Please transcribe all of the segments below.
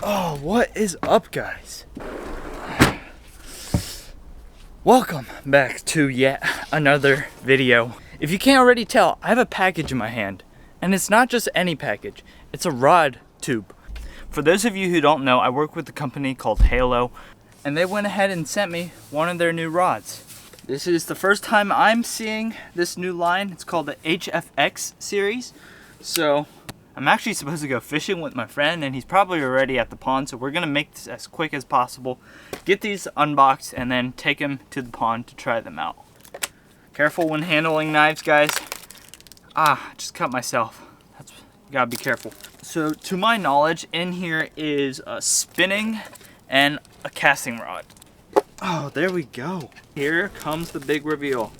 Oh, what is up, guys? Welcome back to yet another video. If you can't already tell, I have a package in my hand, and it's not just any package, it's a rod tube. For those of you who don't know, I work with a company called Halo, and they went ahead and sent me one of their new rods. This is the first time I'm seeing this new line. It's called the HFX series. So I'm actually supposed to go fishing with my friend, and he's probably already at the pond, so we're gonna make this as quick as possible, get these unboxed, and then take them to the pond to try them out. Careful when handling knives, guys. Just cut myself. You gotta be careful. So to my knowledge, in here is a spinning and a casting rod. Oh, there we go. Here comes the big reveal.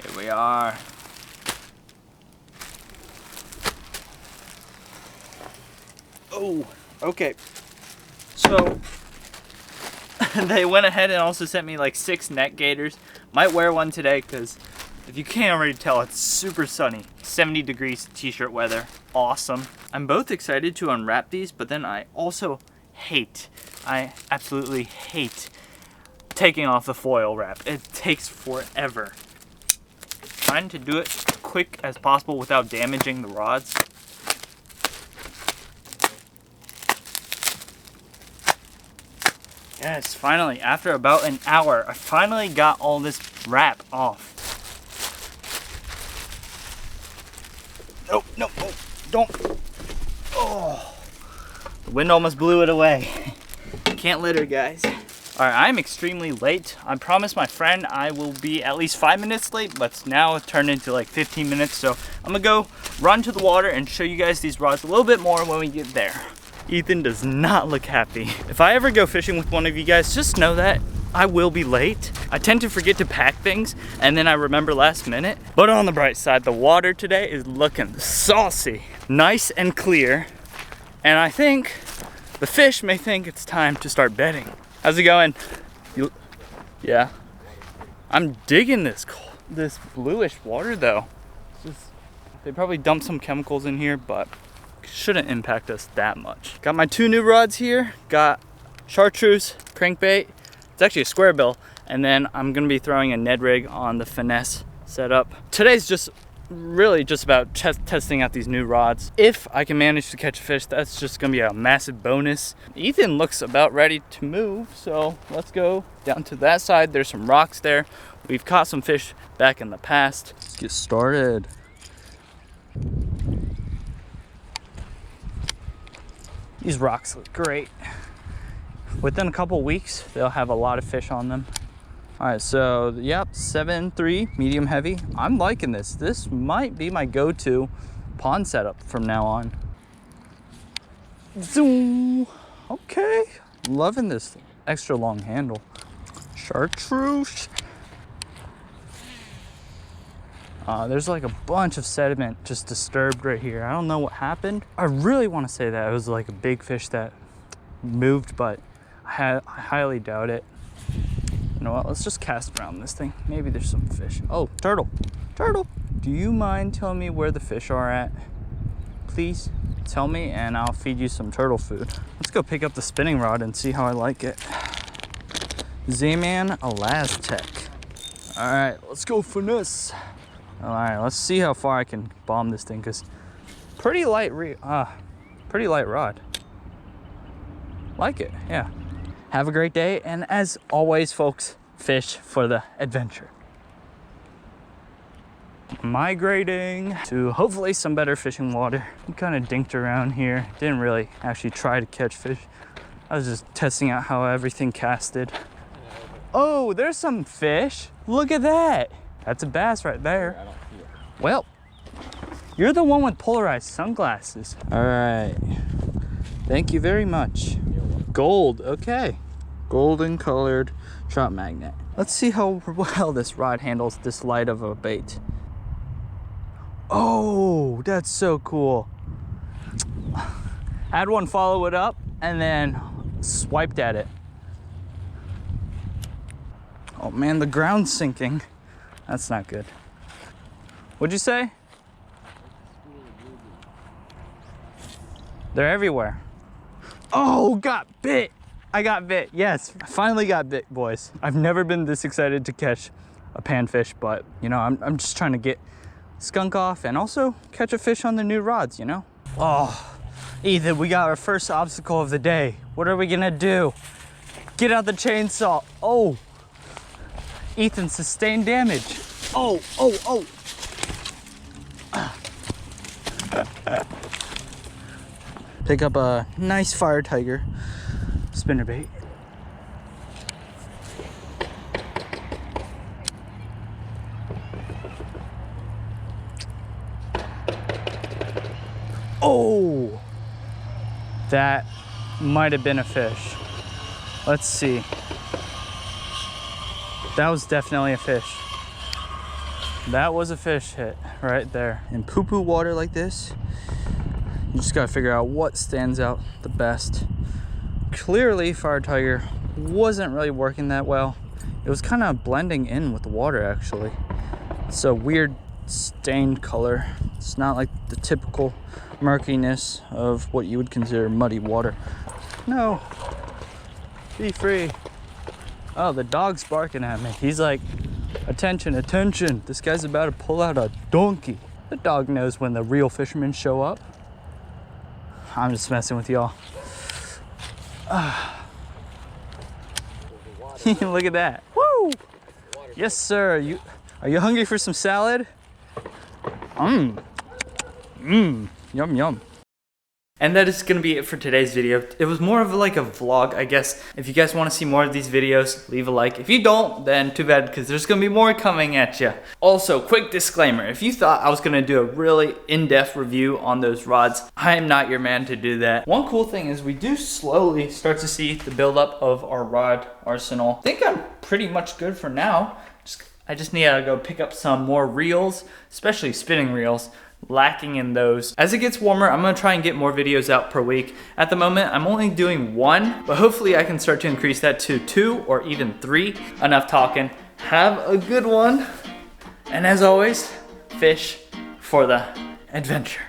Here we are. Oh, okay. So they went ahead and also sent me like 6 neck gaiters. Might wear one today because if you can't already tell, it's super sunny. 70 degrees t-shirt weather. Awesome. I'm both excited to unwrap these, but then I also I absolutely hate taking off the foil wrap. It takes forever. Trying to do it quick as possible without damaging the rods. Yes, finally, after about an hour, I finally got all this wrap off. No, don't. Oh, the wind almost blew it away. Can't litter, guys. All right, I'm extremely late. I promised my friend I will be at least 5 minutes late, but it's now turned into like 15 minutes. So I'm gonna go run to the water and show you guys these rods a little bit more when we get there. Ethan does not look happy. If I ever go fishing with one of you guys, just know that I will be late. I tend to forget to pack things and then I remember last minute. But on the bright side, the water today is looking saucy, nice and clear. And I think the fish may think it's time to start bedding. How's it going? Yeah. I'm digging this bluish water though. They probably dumped some chemicals in here, but shouldn't impact us that much. Got my 2 new rods here. Got chartreuse crankbait. It's actually a square bill. And then I'm gonna be throwing a Ned rig on the finesse setup. Today's just really just about testing out these new rods. If I can manage to catch a fish, that's just gonna be a massive bonus. Ethan looks about ready to move, so let's go down to that side. There's some rocks there. We've caught some fish back in the past. Let's get started. These rocks look great. Within a couple weeks, they'll have a lot of fish on them. All right, so yep, 7.3 medium heavy. I'm liking this. This might be my go-to pond setup from now on. Zoom. Okay, loving this extra long handle. Chartreuse. There's like a bunch of sediment just disturbed right here. I don't know what happened. I really want to say that it was like a big fish that moved, but I highly doubt it. You know what, let's just cast around this thing. Maybe there's some fish. Oh, turtle. Turtle. Do you mind telling me where the fish are at? Please tell me and I'll feed you some turtle food. Let's go pick up the spinning rod and see how I like it. Z-Man Elastec. All right, let's go finesse. All right, let's see how far I can bomb this thing, because pretty light rod. Like it, yeah. Have a great day, and as always, folks, fish for the adventure. Migrating to hopefully some better fishing water. I'm kind of dinked around here. Didn't really actually try to catch fish. I was just testing out how everything casted. Oh, there's some fish. Look at that. That's a bass right there. I don't see it. Well, you're the one with polarized sunglasses. All right. Thank you very much. Gold, okay. Golden colored trout magnet. Let's see how well this rod handles this light of a bait. Oh, that's so cool. Had one follow it up and then swiped at it. Oh man, the ground's sinking. That's not good. What'd you say? They're everywhere. Oh, got bit. I got bit, yes. I finally got bit, boys. I've never been this excited to catch a panfish, but you know, I'm just trying to get skunk off and also catch a fish on the new rods, you know? Oh, Ethan, we got our first obstacle of the day. What are we gonna do? Get out the chainsaw. Oh, Ethan sustained damage. Oh. Pick up a nice fire tiger spinnerbait. Oh, that might have been a fish. Let's see. That was definitely a fish. That was a fish hit right there. In poo-poo water like this, you just gotta figure out what stands out the best. Clearly, Fire Tiger wasn't really working that well. It was kind of blending in with the water, actually. It's a weird stained color. It's not like the typical murkiness of what you would consider muddy water. No, be free. Oh, the dog's barking at me. He's like, attention, attention. This guy's about to pull out a donkey. The dog knows when the real fishermen show up. I'm just messing with y'all. Look at that. Woo! Yes, sir. Are you hungry for some salad? Yum, yum. And that is going to be it for today's video. It was more of like a vlog, I guess. If you guys want to see more of these videos, leave a like. If you don't, then too bad, because there's going to be more coming at you. Also, quick disclaimer. If you thought I was going to do a really in-depth review on those rods, I am not your man to do that. One cool thing is we do slowly start to see the buildup of our rod arsenal. I think I'm pretty much good for now. I just need to go pick up some more reels, especially spinning reels. Lacking in those. As it gets warmer, I'm gonna try and get more videos out per week. At the moment, I'm only doing 1, but hopefully I can start to increase that to 2 or even 3. Enough talking. Have a good one. And as always, fish for the adventure.